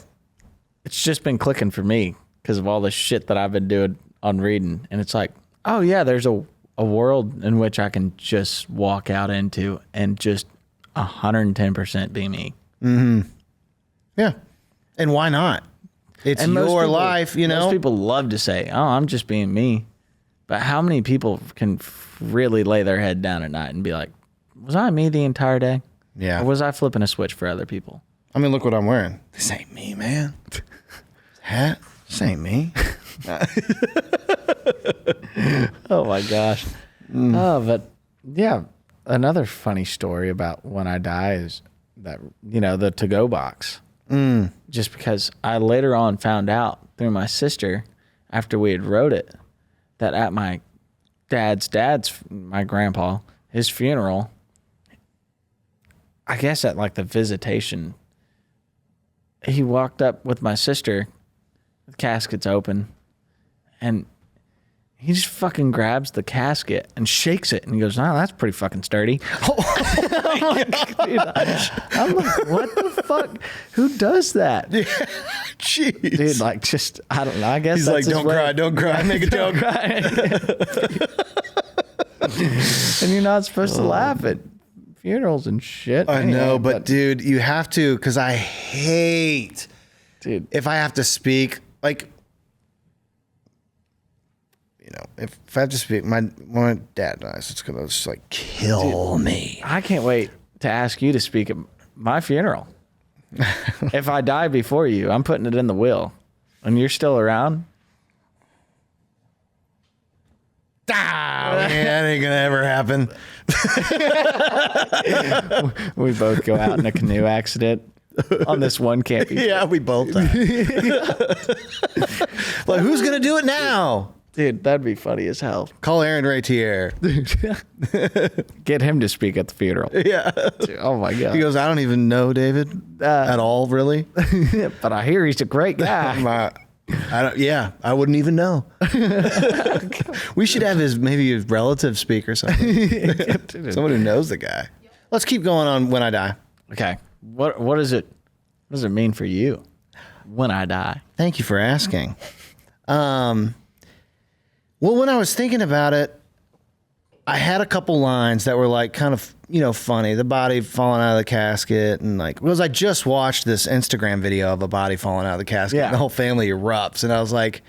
It's just been clicking for me because of all the shit that I've been doing on reading. And it's like, oh yeah, there's a world in which I can just walk out into and just 110% be me. Mm-hmm. Yeah. And why not? It's your life, Most people love to say, oh, I'm just being me. But how many people can really lay their head down at night and be like, Was I me the entire day? Yeah. Or was I flipping a switch for other people? I mean, look what I'm wearing. This ain't me, man. Hat? This ain't me. Oh my gosh. Oh, but yeah, another funny story about when I die is that, the to-go box. Just because I later on found out through my sister after we had wrote it that at my my grandpa, his funeral, I guess at like the visitation, he walked up with my sister, the casket's open, and he just fucking grabs the casket and shakes it and he goes, "Oh, that's pretty fucking sturdy." I'm like, what the fuck? Who does that? Yeah. Jeez. Dude, like, just, I don't know. I guess He's that's like, his don't way. cry, don't cry, make a joke. And you're not supposed to laugh at funerals and shit. I Anyway, know, but dude, you have to, because I hate, dude, if I have to speak, like, if I have to speak, my dad dies, it's gonna just like kill me. I can't wait to ask you to speak at my funeral. If I die before you, I'm putting it in the will, and you're still around. Man, that ain't gonna ever happen. We both go out in a canoe accident on this one camping. Yeah, we both die. Like, who's gonna do it now? Dude, that'd be funny as hell. Call Erin right here. Get him to speak at the funeral. Yeah. Dude, oh my God. He goes, I don't even know David at all, really. But I hear he's a great guy. I wouldn't even know. We should have maybe his relative speak or something. Someone who knows the guy. Let's keep going on when I die. Okay. What does it mean for you when I die? Thank you for asking. Well, when I was thinking about it, I had a couple lines that were like kind of, funny. The body falling out of the casket, and like, because I just watched this Instagram video of a body falling out of the casket. Yeah. And the whole family erupts, and I was like,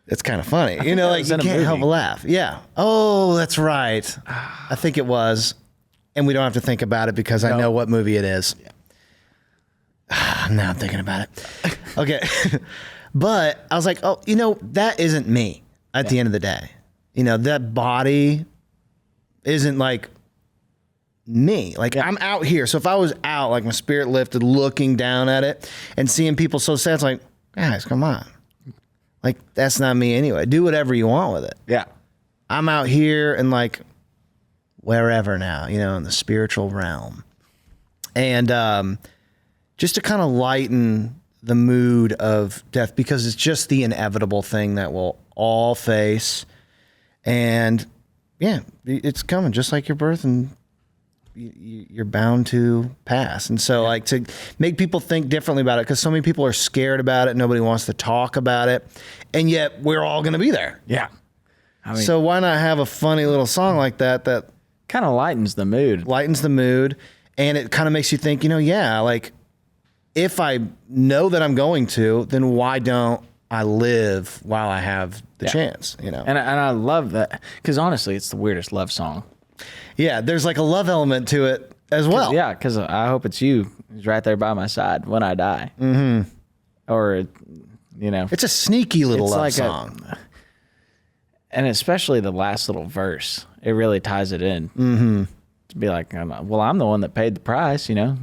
it's kind of funny. Like, you can't help but laugh. Yeah. Oh, that's right. I think it was. And we don't have to think about it because I know what movie it is. Yeah. Now I'm thinking about it. Okay. But I was like, oh, that isn't me at the end of the day. That body isn't like me. Like, I'm out here. So if I was out, like my spirit lifted, looking down at it and seeing people so sad, it's like, guys, come on. Like, that's not me anyway. Do whatever you want with it. Yeah. I'm out here and like wherever now, in the spiritual realm. And just to kind of lighten the mood of death, because it's just the inevitable thing that we'll all face. And yeah, it's coming just like your birth, and you're bound to pass. And so like to make people think differently about it, because so many people are scared about it. Nobody wants to talk about it. And yet we're all going to be there. Yeah. I mean, so why not have a funny little song like that kind of lightens the mood. And it kind of makes you think, like, if I know that I'm going to, then why don't I live while I have the chance, And I love that, because honestly, it's the weirdest love song. Yeah, there's like a love element to it as well. Yeah, because I hope it's you who's right there by my side when I die. Mm-hmm. Or, It's a sneaky little it's love like song. And especially the last little verse, it really ties it in. Mm-hmm. To be like, well, I'm the one that paid the price, y'all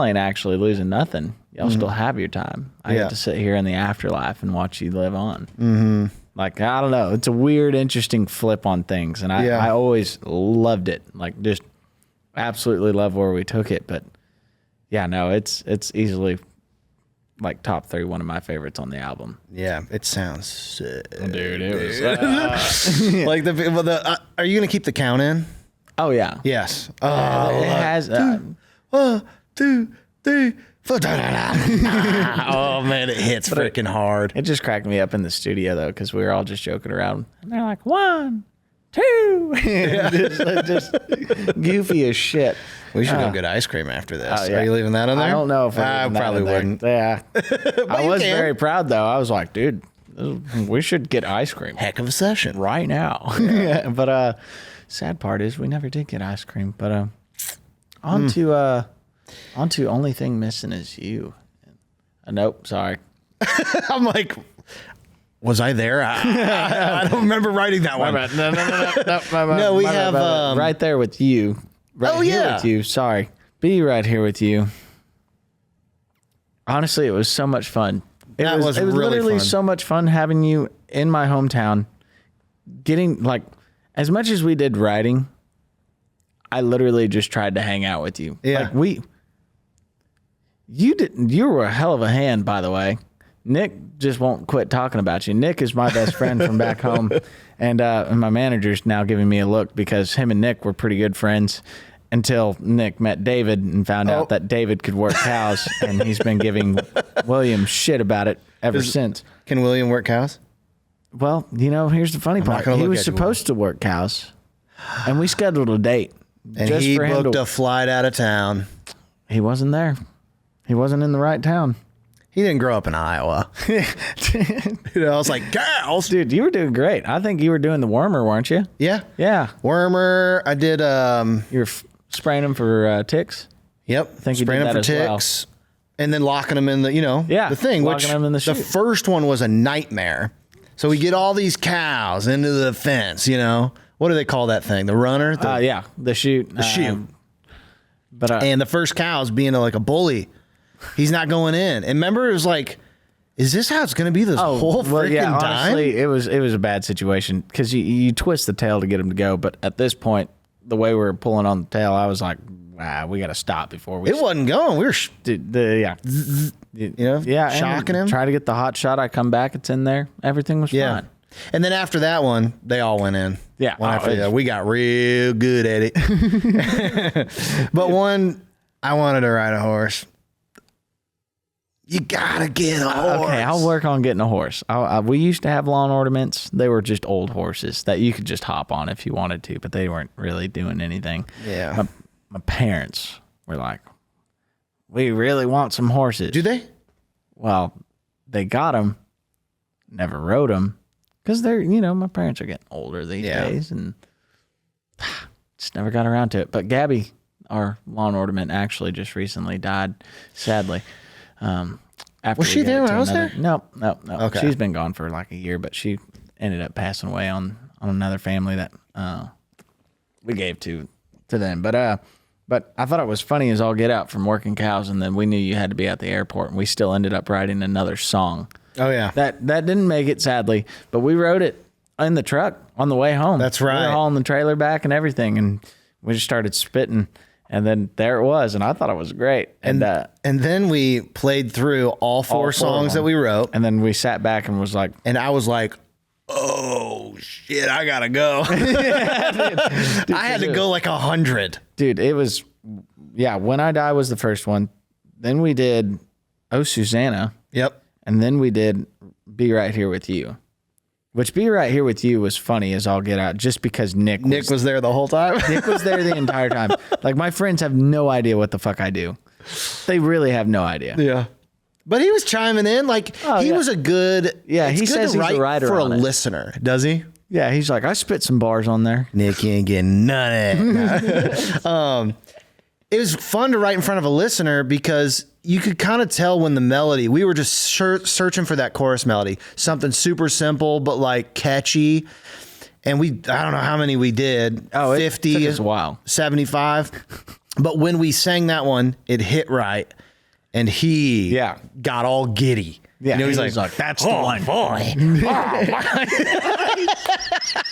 ain't actually losing nothing. Y'all still have your time. I get to sit here in the afterlife and watch you live on. Mm-hmm. Like, I don't know. It's a weird, interesting flip on things. And I always loved it. Like, just absolutely love where we took it. But yeah, no, it's easily like top 3, one of my favorites on the album. Yeah, it sounds sick. Dude, it was like are you gonna keep the count in? Oh yeah. Yes. It has 1, 2, 3, 4. Oh man, it hits freaking hard. It just cracked me up in the studio though, because we were all just joking around, and they're like 1, 2, just goofy as shit. We should go get ice cream after this. Yeah. Are you leaving that on there? I don't know if I probably wouldn't. Yeah, I was can. very proud though. I was like, dude, we should get ice cream Heck of a session right now. Yeah. But sad part is we never did get ice cream. But on to only thing missing is you. Nope, sorry. I'm like, was I there? I don't remember writing that one. No, we have right there with you. Right here with you. Sorry, be right here with you. Honestly, it was so much fun. It was really literally fun. So much fun having you in my hometown. Getting like as much as we did writing, I literally just tried to hang out with you. Yeah, like you were a hell of a hand, by the way. Nick just won't quit talking about you. Nick is my best friend from back home, and my manager's now giving me a look because him and Nick were pretty good friends until Nick met David and found out that David could work cows, and he's been giving William shit about it ever since. Can William work cows? Well, here's the funny part. He was supposed to work cows, and we scheduled a date. And he booked a flight out of town. He wasn't there. He wasn't in the right town. He didn't grow up in Iowa. I was like, cows. Dude, you were doing great. I think you were doing the wormer, weren't you? Yeah. Yeah. Wormer. I did. You were spraying them for ticks? Yep. I think spraying you did them for well. ticks. And then locking them in the, the thing. Locking them in the chute. The first one was a nightmare. So we get all these cows into the fence, What do they call that thing? The runner? Yeah. The chute. The chute. But and the first cow's being like a bully. He's not going in. And remember, it was like, is this how it's going to be this whole freaking time? Honestly, it was a bad situation because you twist the tail to get him to go. But at this point, the way we were pulling on the tail, I was like, wow, we got to stop before we... It wasn't going. We were... shocking him. Try to get the hot shot. I come back. It's in there. Everything was fine. And then after that one, they all went in. Yeah. We got real good at it. But I wanted to ride a horse. You gotta get a horse. Okay, I'll work on getting a horse. We used to have lawn ornaments. They were just old horses that you could just hop on if you wanted to, but they weren't really doing anything. Yeah. My parents were like, we really want some horses. Do they? Well, they got them, never rode them, because they're, my parents are getting older these days, and just never got around to it. But Gabby, our lawn ornament, actually just recently died, sadly. Was she there when I was there? No. Okay. She's been gone for like a year, but she ended up passing away on another family that we gave to them. But I thought it was funny as all get out from working cows, and then we knew you had to be at the airport, and we still ended up writing another song. Oh yeah. That didn't make it, sadly, but we wrote it in the truck on the way home. That's right. We were hauling the trailer back and everything, and we just started spitting. And then there it was, and I thought it was great. And then we played through all four songs that we wrote. And then we sat back and was like... And I was like, oh, shit, I gotta go. Dude, I had to go like 100. Dude, it was... Yeah, When I Die was the first one. Then we did Oh, Susannah. Yep. And then we did Be Right Here With You. Which Be Right Here With You was funny as all get out, just because Nick was there the whole time. Nick was there the entire time. Like, my friends have no idea what the fuck I do. They really have no idea. Yeah. But he was chiming in. Like, he was a good... Yeah, he says he's a writer for a on it. listener. Does he? Yeah, he's like, I spit some bars on there. Nick ain't getting none of it. It was fun to write in front of a listener because you could kind of tell when the melody, we were just searching for that chorus melody, something super simple, but like catchy. And I don't know how many we did. 50, it took us a while. 75. But when we sang that one, it hit right. And he got all giddy. Yeah, he's like, that's the one. Boy.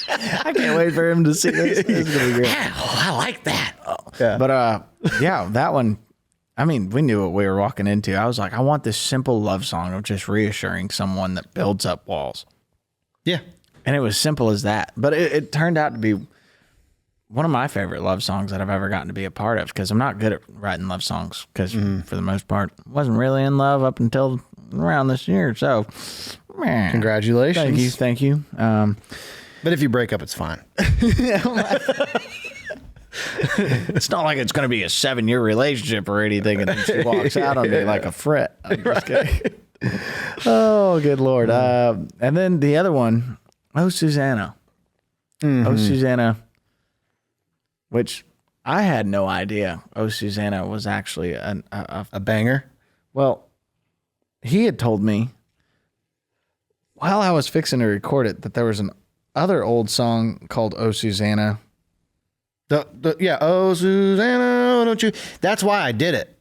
I can't wait for him to see this. This is going to be great. I like that. Yeah. But that one, I mean, we knew what we were walking into. I was like, I want this simple love song of just reassuring someone that builds up walls. Yeah. And it was simple as that. But it turned out to be one of my favorite love songs that I've ever gotten to be a part of, because I'm not good at writing love songs because for the most part, wasn't really in love up until around this year. So, man. Congratulations. Thank you. But if you break up, it's fine. It's not like it's going to be a 7-year relationship or anything, and then she walks out on me like a fret. I'm just kidding. Oh, good Lord. And then the other one, Oh, Susannah. Oh, Susannah. which I had no idea. Oh, Susannah was actually A banger. well, he had told me while I was fixing to record it that there was an other old song called Oh, Susannah. Yeah. Oh, Susannah, don't you? That's why I did it.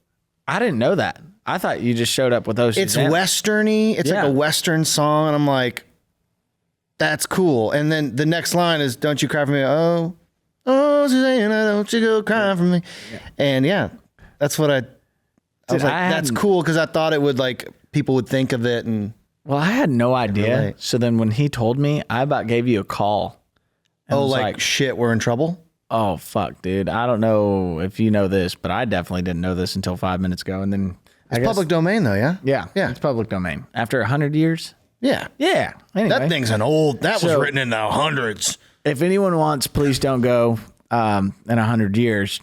I didn't know that. I thought you just showed up with Oh, It's Susannah. westerny. It's like Yeah. a western song, and I'm like, that's cool. And then the next line is, "Don't you cry for me." Oh, Susannah, don't you go crying for me. And yeah, that's what I was like, that's cool because I thought it would like people would think of it and. Well, I had no idea. relate. So then when he told me, I about gave you a call. And Oh, was like shit, we're in trouble. oh, fuck, dude. I don't know if you know this, but I definitely didn't know this until 5 minutes ago. And then It's public domain though, yeah. Yeah. Yeah. It's public domain. After 100 years? Yeah. Yeah. Anyway, That thing's an old. That was So- written in the hundreds. if anyone wants, please don't go in 100 years.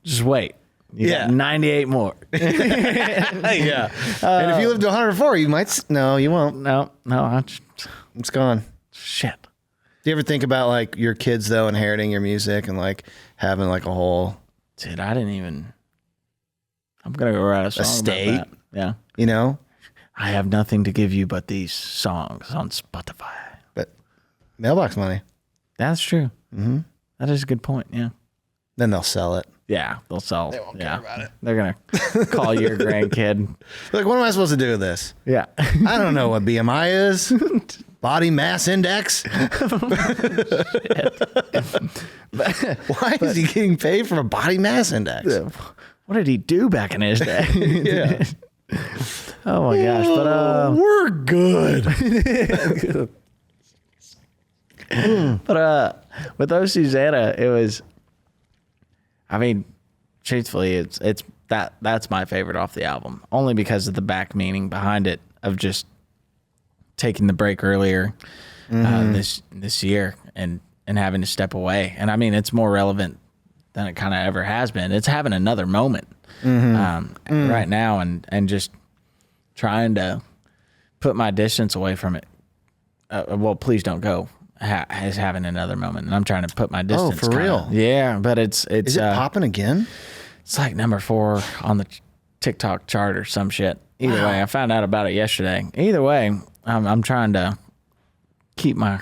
Just wait. You got 98 more. Yeah. And if you live to 104, you might. No, you won't. No. It's gone. Shit. Do you ever think about like your kids though inheriting your music and like having like a whole, Dude, I didn't even. I'm going to go write a song Estate? about that. Yeah. you know? I have nothing to give you but these songs on Spotify. But mailbox money. That's true. Mm-hmm. That is a good point. Yeah. Then they'll sell it. Yeah. They'll sell. They won't care about it. They're going to call your grandkid. Like, what am I supposed to do with this? Yeah. I don't know what BMI is. Body mass index. Why is he getting paid for a body mass index? What did he do back in his day? Yeah. Oh my gosh. But We're good. with Oh, Susannah, it was, I mean, truthfully, it's that's my favorite off the album, only because of the back meaning behind it of just taking the break earlier this year and having to step away. And I mean, it's more relevant than it kind of ever has been. It's having another moment right now and just trying to put my distance away from it. Well, please don't go. Is having another moment, and I'm trying to put my distance. for real? Yeah, but it's Is it popping again? it's like number 4 on the TikTok chart or some shit. Either way, I found out about it yesterday. Either way, I'm trying to keep my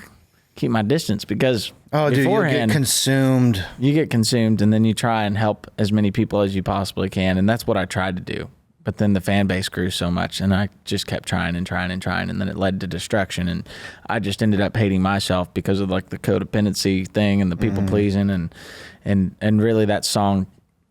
distance because Oh, dude, you'll get beforehand consumed. you get consumed, and then you try and help as many people as you possibly can, and that's what I tried to do. But then the fan base grew so much, and I just kept trying, and then it led to destruction, and I just ended up hating myself because of like the codependency thing and the people pleasing, and really that song,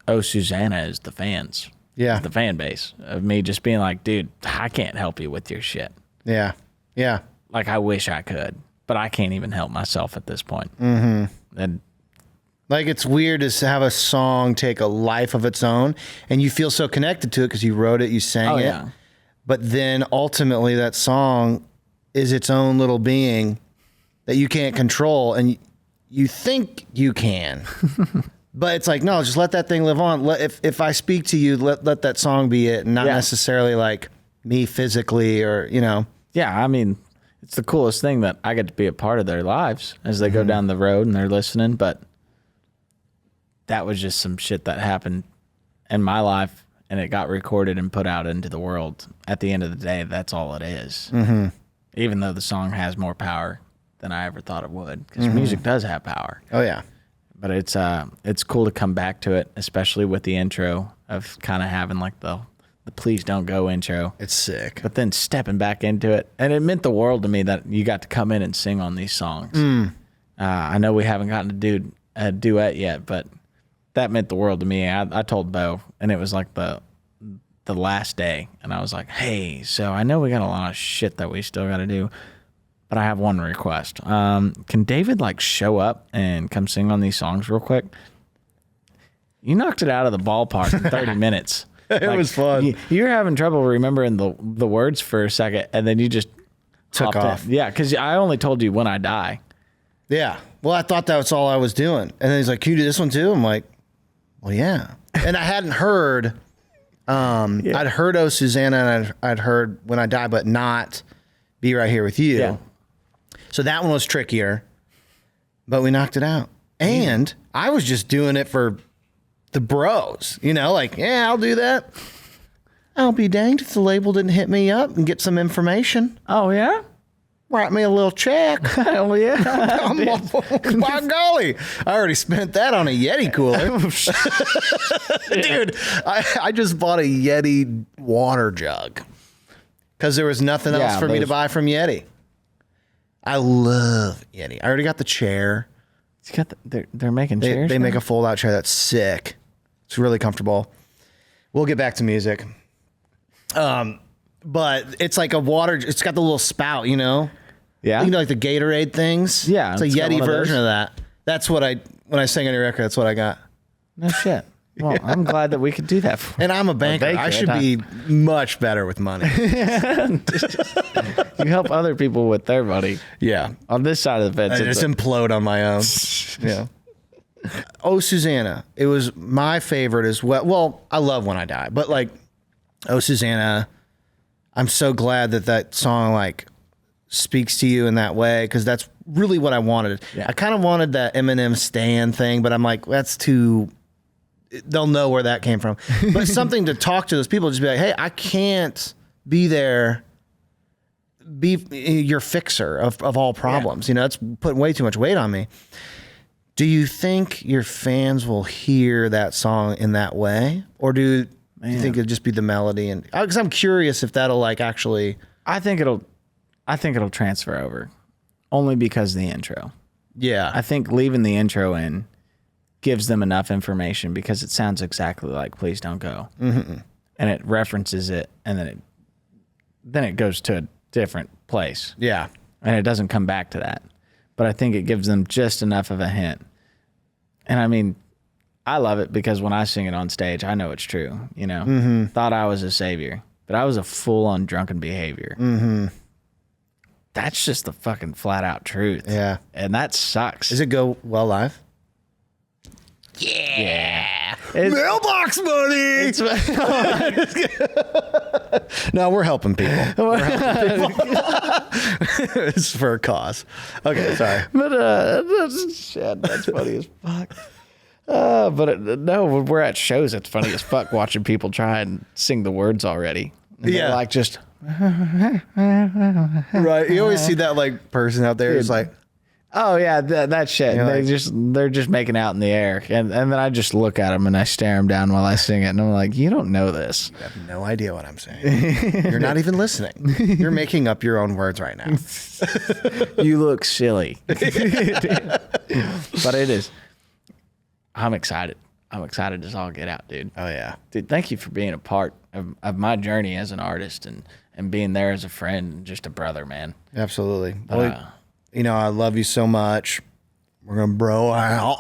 Oh, Susannah, is the fans, the fan base of me just being like, dude, I can't help you with your shit. Yeah. Yeah. Like I wish I could, but I can't even help myself at this point. And Like, it's weird to have a song take a life of its own and you feel so connected to it because you wrote it, you sang it. yeah. But then ultimately that song is its own little being that you can't control, and you think you can. But it's like, no, just let that thing live on. If I speak to you, let that song be it, and not necessarily like me physically or, you know. Yeah, I mean, it's the coolest thing that I get to be a part of their lives as they go down the road and they're listening. But that was just some shit that happened in my life, and it got recorded and put out into the world. At the end of the day, that's all it is. Even though the song has more power than I ever thought it would, because music does have power. Oh, yeah. But it's cool to come back to it, especially with the intro of kind of having like the Please Don't Go intro. It's sick. But then stepping back into it, and it meant the world to me that you got to come in and sing on these songs. I know we haven't gotten to do a duet yet, but that meant the world to me. I told Bo, and it was like the last day, and I was like, hey, so I know we got a lot of shit that we still got to do, but I have one request. Can David like show up and come sing on these songs real quick? You knocked it out of the ballpark in 30 minutes. It was fun. You're having trouble remembering the words for a second, and then you just Took hopped in. off. Yeah, because I only told you When I Die. Yeah. Well, I thought that was all I was doing. And then he's like, can you do this one too? I'm like, well, yeah. And I hadn't heard, I'd heard Oh, Susannah, and I'd heard When I Die, but not Be Right Here With You. Yeah. So that one was trickier, but we knocked it out. And I was just doing it for the bros, like, yeah, I'll do that. I'll be danged if the label didn't hit me up and get some information. Oh, yeah? Write me a little check. Hell yeah. By golly, I already spent that on a Yeti cooler. Dude, I just bought a Yeti water jug because there was nothing else for me to buy from Yeti. I love Yeti. I already got the chair. They're making chairs. They make a fold-out chair that's sick. It's really comfortable. We'll get back to music. But it's like a water. It's got the little spout, Yeah. like the Gatorade things. Yeah, it's a Yeti version of that. That's what when I sang on your record. That's what I got. No shit. Well, I'm glad that we could do that for you. And I'm a banker. I should be much better with money. You help other people with their money. Yeah. On this side of the fence, I just implode on my own. Yeah. Oh, Susannah. It was my favorite as well. Well, I love When I Die, but like, Oh, Susannah, I'm so glad that song speaks to you in that way, because that's really what I wanted. Yeah. I kind of wanted that Eminem Stan thing, but I'm like, that's too... They'll know where that came from. But something to talk to those people, just be like, hey, I can't be there, be your fixer of all problems. Yeah. That's putting way too much weight on me. Do you think your fans will hear that song in that way? Or do you think it'll just be the melody? And because I'm curious if that'll actually... I think it'll transfer over, only because of the intro. Yeah. I think leaving the intro in gives them enough information, because it sounds exactly like Please Don't Go. Mm-hmm. And it references it, and then it goes to a different place. Yeah. And it doesn't come back to that. But I think it gives them just enough of a hint. And I mean, I love it because when I sing it on stage, I know it's true. Mm-hmm. Thought I was a savior, but I was a full-on drunken behavior. Mm-hmm. That's just the fucking flat-out truth. Yeah. And that sucks. Does it go well live? Yeah. Mailbox money. No, we're helping people. It's for a cause. Okay, sorry. But that's funny as fuck. No, when we're at shows, it's funny as fuck watching people try and sing the words already. And they're just right. You always see that person out there who's like, oh yeah, that shit. They're just making out in the air, and then I just look at them and I stare them down while I sing it, and I'm like, you don't know this. You have no idea what I'm saying. You're not even listening. You're making up your own words right now. You look silly. But it is. I'm excited. I'm excited to all get out, dude. Oh yeah, dude. Thank you for being a part of my journey as an artist, and being there as a friend and just a brother, man. Absolutely. I love you so much. We're going to bro out.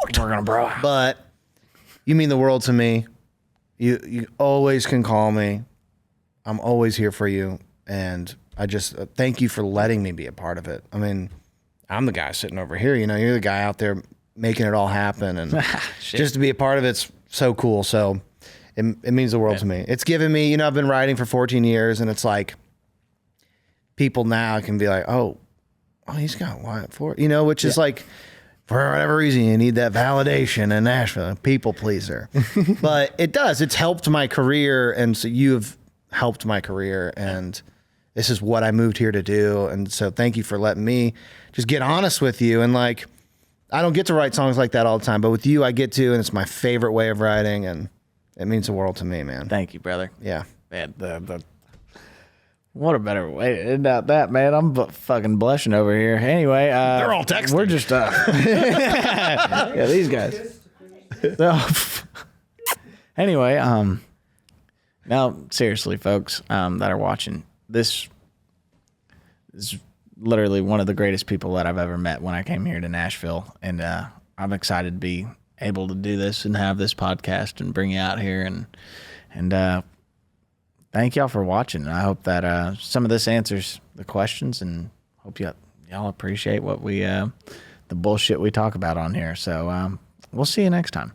But you mean the world to me. You always can call me. I'm always here for you. And I just thank you for letting me be a part of it. I mean, I'm the guy sitting over here. You're the guy out there making it all happen. And just to be a part of it's so cool. So it means the world to me. It's given me, I've been writing for 14 years. And it's like people now can be like, oh, he's got Wyatt Flores, which is like, for whatever reason, you need that validation in Nashville, a people pleaser. But it does. It's helped my career. And so you've helped my career. And this is what I moved here to do. And so thank you for letting me just get honest with you. And I don't get to write songs like that all the time. But with you, I get to. And it's my favorite way of writing. And it means the world to me, man. Thank you, brother. Yeah. Man, what a better way to end out that, man. I'm fucking blushing over here. Anyway, they're all texting. We're just yeah, these guys. Anyway, now seriously, folks, that are watching, this is literally one of the greatest people that I've ever met when I came here to Nashville, and I'm excited to be able to do this and have this podcast and bring you out here and thank y'all for watching. I hope that some of this answers the questions, and hope y'all appreciate what the bullshit we talk about on here. So we'll see you next time.